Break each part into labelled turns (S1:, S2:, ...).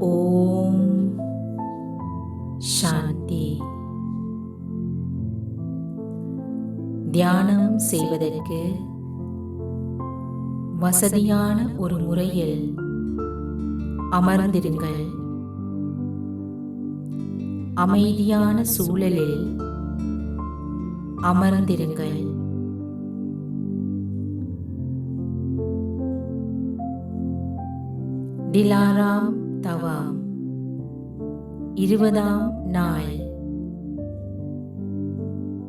S1: ஓம் சாந்தி. தியானம் செய்வதற்கு வசதியான ஒரு முறையில் அமர்ந்திருங்கள். அமைதியான சூழலில் அமர்ந்திருங்கள். டிலாராம் தவாம் 20ஆம் நாள்.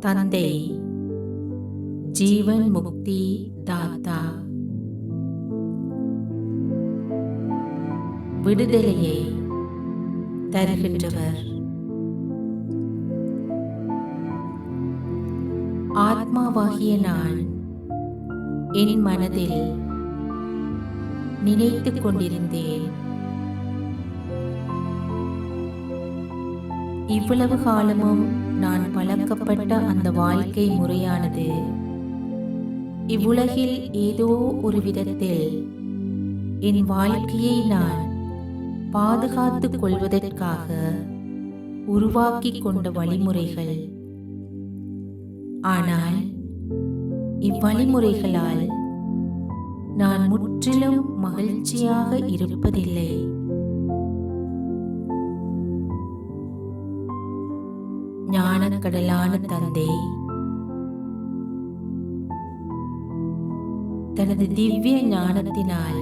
S1: தந்தை ஜீவன் முக்தி தாத்தா விடுதலையை தருகின்றவர். ஆத்மாவாகிய நான் என் மனதில் நினைத்துக் கொண்டிருந்தேன், இவ்வளவு காலமும் நான் பழக்கப்பட்ட அந்த வாழ்க்கை முறையானது இவ்வுலகில் ஏதோ ஒரு விதத்தில் என் வாழ்க்கையை நான் பாதுகாத்துக் கொள்வதற்காக உருவாக்கிக் கொண்ட வழிமுறைகள். ஆனால் இவ்வழிமுறைகளால் நான் முற்றிலும் மகிழ்ச்சியாக இருப்பதில்லை. ஞானக்கடலான தந்தை தனது திவ்ய ஞானத்தினால்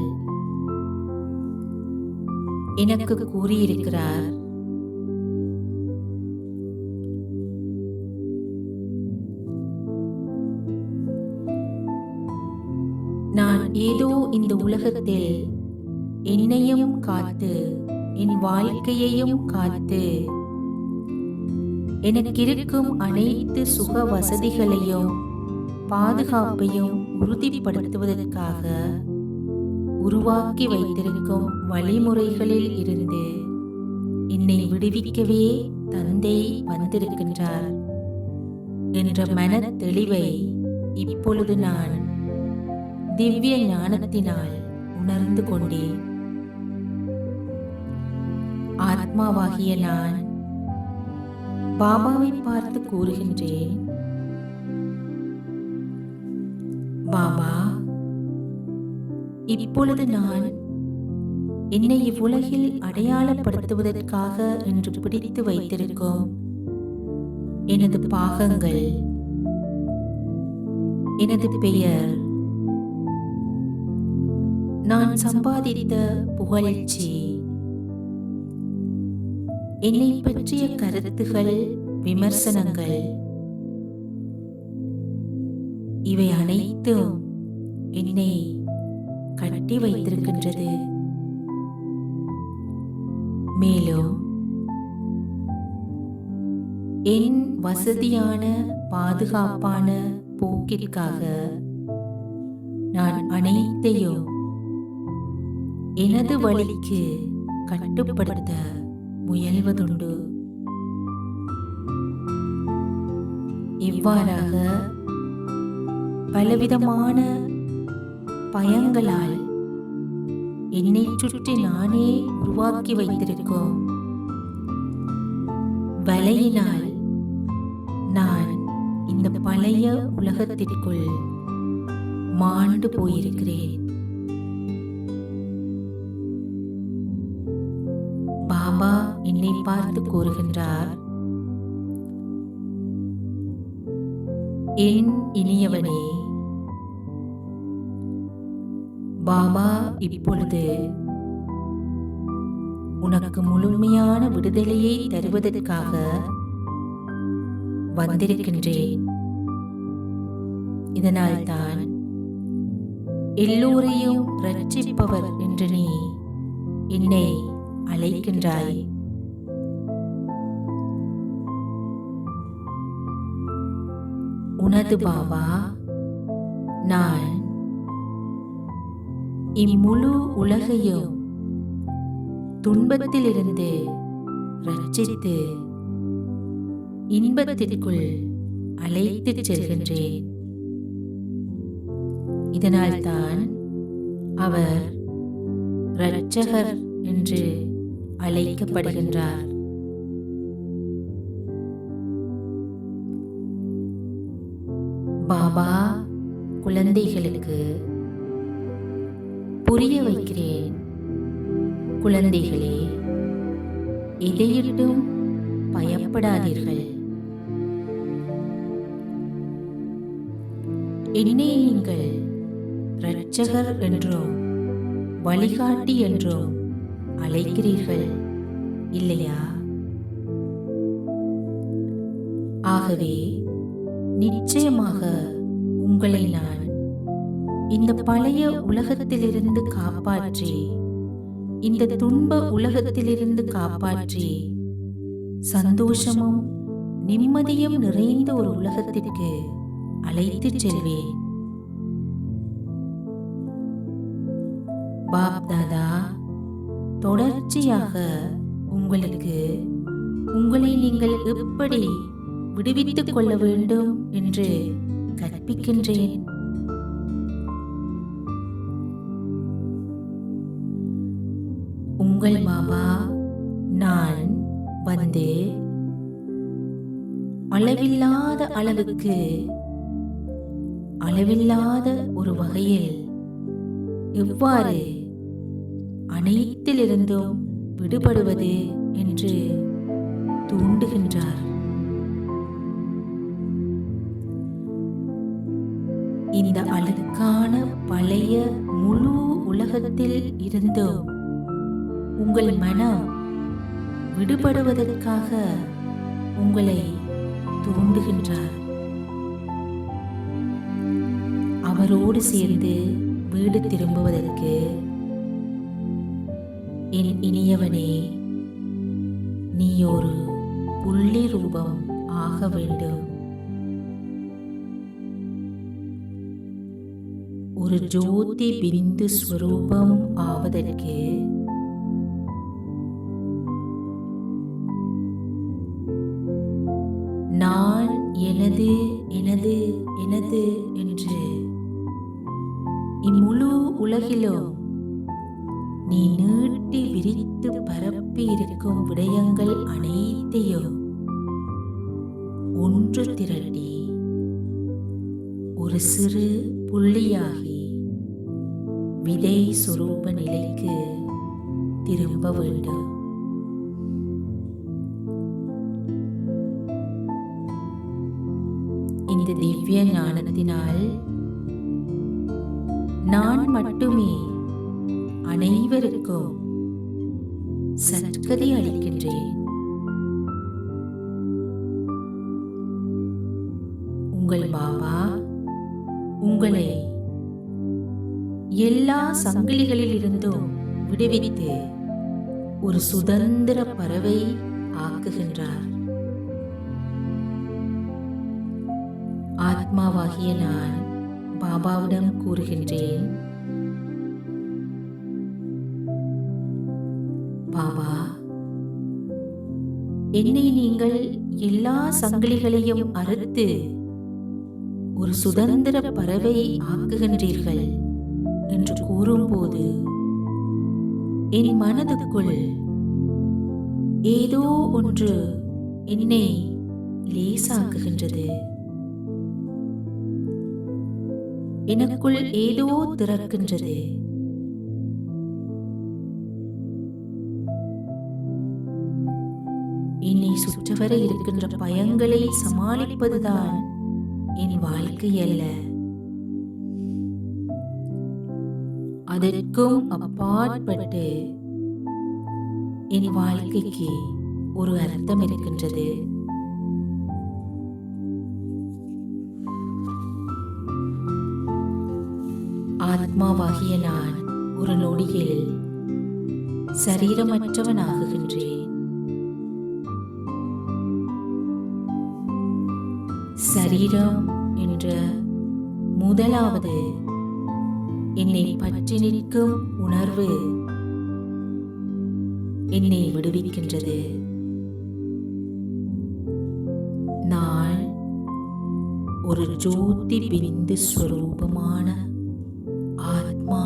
S1: எனக்கு கூறியிருக்கிறார், நான் ஏதோ இந்த உலகத்தில் என்னையும் காத்து என் வாழ்க்கையையும் காத்து எனக்கிருக்கும் அனைத்து சுக வசதிகளையும் பாதுகாப்பையும் உறுதிப்படுத்துவதற்காக உருவாக்கி வைத்திருக்கும் வழிமுறைகளில் இருந்து என்னை விடுவிக்கவே தந்தை வந்திருக்கின்றார் என்ற மன தெளிவை இப்பொழுது நான் திவ்ய ஞானத்தினால் உணர்ந்து கொண்டேன். ஆத்மாவாகிய நான் பாபாவை பார்த்து கூறுகின்றேன், பாபா, இப்பொழுது நான் என்னை இவ்வுலகில் அடையாளப்படுத்துவதற்காக என்று பிடித்து வைத்திருக்கும் எனது பாகங்கள், எனது பெயர், நான் சம்பாதித்த புகழ்ச்சி, என்னை பற்றிய கருத்துகள், விமர்சனங்கள், இவை அனைத்தும் என்னை கட்டி வைத்திருக்கின்றது. மேலும் என் வசதியான பாதுகாப்பான போக்கிற்காக நான் அனைத்தையும் எனது வழிக்கு கட்டுப்படுத்த முயல்வதுண்டு. இவ்வாறாக பலவிதமான பயங்களால் என்னை சுற்றி நானே உருவாக்கி வைத்திருக்கும் வலையினால் நான் இந்த பழைய உலகத்திற்குள் மாண்டு போயிருக்கிறேன். பாபா என்னை பார்த்து கூறுகின்றார், என் இனியவனே, பாபா இப்பொழுது உனக்கு முழுமையான விடுதலையை தருவதற்காக வந்திருக்கின்றேன். இதனால்தான் எல்லோரையும் ரட்சிப்பவர் என்று நீ என்னை அழைக்கின்றாய். உனது பாபா நான் இம்முழு உலகையும் துன்பத்திலிருந்து ரட்சித்து இன்பத்திற்குள் அழைத்துச் செல்கின்றேன். இதனால்தான் அவர் இரட்சகர் என்று அழைக்கப்படுகின்றார். பாபா குழந்தைகளுக்கு புரிய வைக்கிறேன். குழந்தைகளே, எதையிட்டும் பயப்படாதீர்கள். என்னை நீங்கள் இரட்சகர் என்றும் வழிகாட்டி என்றும் அழைக்கிறீர்கள் இல்லையா? ஆகவே நிச்சயமாக உங்களை நான் இந்த பழைய உலகத்திலிருந்து காப்பாற்றி, இந்த துன்ப உலகத்திலிருந்து காப்பாற்றி, சந்தோஷமும் நிம்மதியும் நிறைந்த ஒரு உலகத்திற்கு அழைத்துச் செல்வேன். பாப் தாதா தொடர்ச்சியாக உங்களுக்கு உங்களை நீங்கள் எப்படி விடுவித்துக் கொள்ள வேண்டும் என்று கற்பிக்கின்றேன். உங்கள் பாபா நான் வந்து அளவில்லாத அளவுக்கு அளவில்லாத ஒரு வகையில் எவ்வாறு அனைத்திலிருந்தும் விடுபடுவது என்று தூண்டுகின்றார். இந்த அழுக்கான பழைய முழு உலகத்தில் இருந்தும் உங்கள் மனம் விடுபடுவதற்காக உங்களை தூண்டுகின்றார். அவரோடு சேர்ந்து வீடு திரும்புவதற்கு என் இனியவனே, நீ ஒரு புள்ளி ரூபம் ஆக வேண்டும். ஒரு ஜோதி பிந்து ஸ்வரூபம் ஆவதற்கு நான் எனது எனது எனது என்று இம்முழு உலகிலும் நீ நீட்டி விரித்து பரப்பி இருக்கும் விடயங்கள் அனைத்தையும் ஒன்று திரட்டி ஒரு சிறு புள்ளியாகி விதை சொரூப நிலைக்கு திரும்ப வேண்டும். இந்த திவ்ய ஞானத்தினால் நான் மட்டுமே அனைவருக்கும் சத்கதி அளிக்கின்றேன். உங்கள் பாபா உங்களை எல்லா சங்கிலிகளில் இருந்தும் விடுவித்து ஒரு சுதந்திர பறவை ஆக்குகின்றார். ஆத்மாவாகிய நான் பாபாவிடம் கூறுகின்றேன், பாபா, என்னை நீங்கள் எல்லா சங்கிலிகளையும் அறுத்து ஒரு சுதந்திர பறவை ஆக்குகின்றீர்கள் என்று கூறும்போது என் மனதுக்குள் ஏதோ ஒன்று என்னை லேசாக்குகின்றது. எனக்குள் ஏதோ திறக்கின்றது. என்னை சுற்றவர இருக்கின்ற பயங்களை சமாளிப்பதுதான் என் வாழ்க்கை அல்ல. அதற்கும் அப்பாற்பட்டு என் வாழ்க்கைக்கு ஒரு அர்த்தம் இருக்கின்றது. ஆத்மாவாகிய நான் ஒரு நொடியில் சரீரமற்றவனாகுகின்றேன். சரீரம் என்ற முதலாவது என்னை பற்றி நிற்கும் உணர்வு என்னை விடுவிக்கின்றது. நான் ஒரு ஜோதி பிந்து ஸ்வரூபமான ஆத்மா.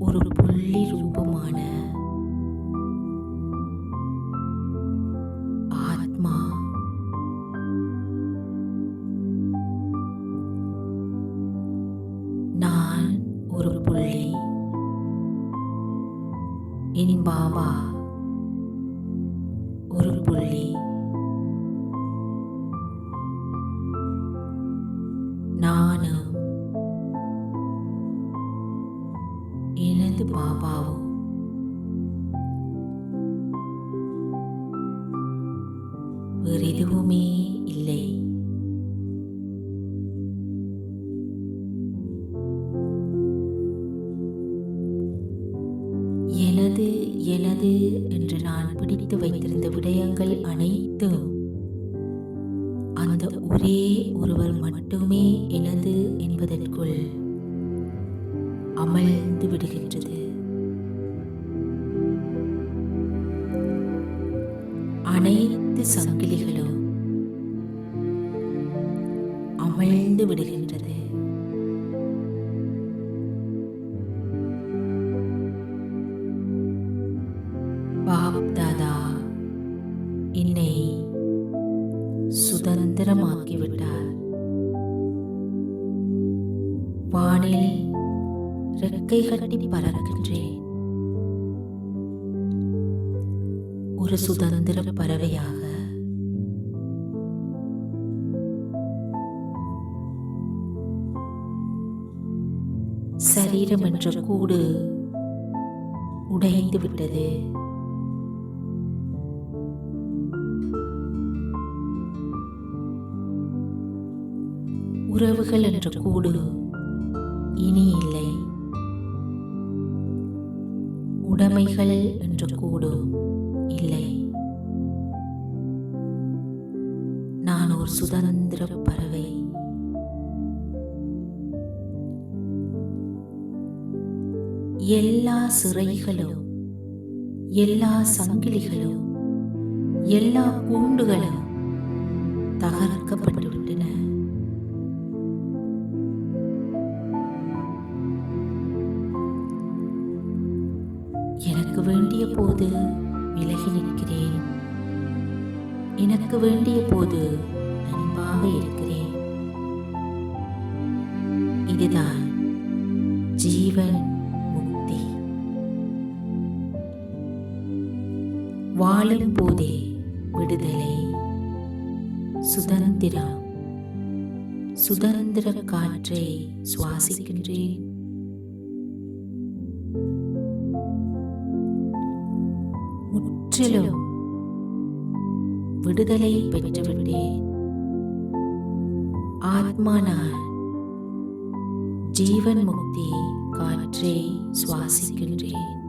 S1: ஒரு புள்ளி ரூபமான ஆத்மா நான் ஒரு புள்ளி, என் பாபா ஒரு புள்ளி, நானும் எனது பாபாவும் வேறு எதுவுமே இல்லை. எனது எனது என்று நான் பிடித்து வைத்திருந்த விடயங்கள் அனைத்தும் அந்த ஒரே ஒருவர் மட்டுமே எனது என்பதற்குள் அமர்ந்து விடுகின்றது. அனைத்து சங்கிலிகளும் அமர்ந்து விடுகின்றது. பாப் தாதா என்னை சுதந்திரமாக்கிவிட்டார். வானில் ரெக்கை கட்டி பறக்கின்றேன். ஒரு சுதந்திர பறவையாக. சரீரம் என்ற கூடு உடைந்து விட்டது. உறவுகள் என்ற கூடு இனி இல்லை. உடைமைகள் என்ற கூடும் இல்லை. நான் ஒரு சுதந்திர பறவை. எல்லா சிறைகளும், எல்லா சங்கிலிகளும், எல்லா கூண்டுகளும் தகர்க்கப்பட்டுவிட்டன. எனக்கு வேண்டிய போது விலகி நிற்கிறேன். எனக்கு வேண்டிய போது அன்பாக இருக்கிறேன். இதுதான் ஜீவன் முக்தி. வாழும் போதே விடுதலை, சுதந்திரம். சுதந்திர காற்றை சுவாசிக்கின்றேன். முற்றிலும் விடுதலை பெற்றுவிட்டேன். ஆத்மா நான் ஜீவன் முக்தி காற்றை சுவாசிக்கின்றேன்.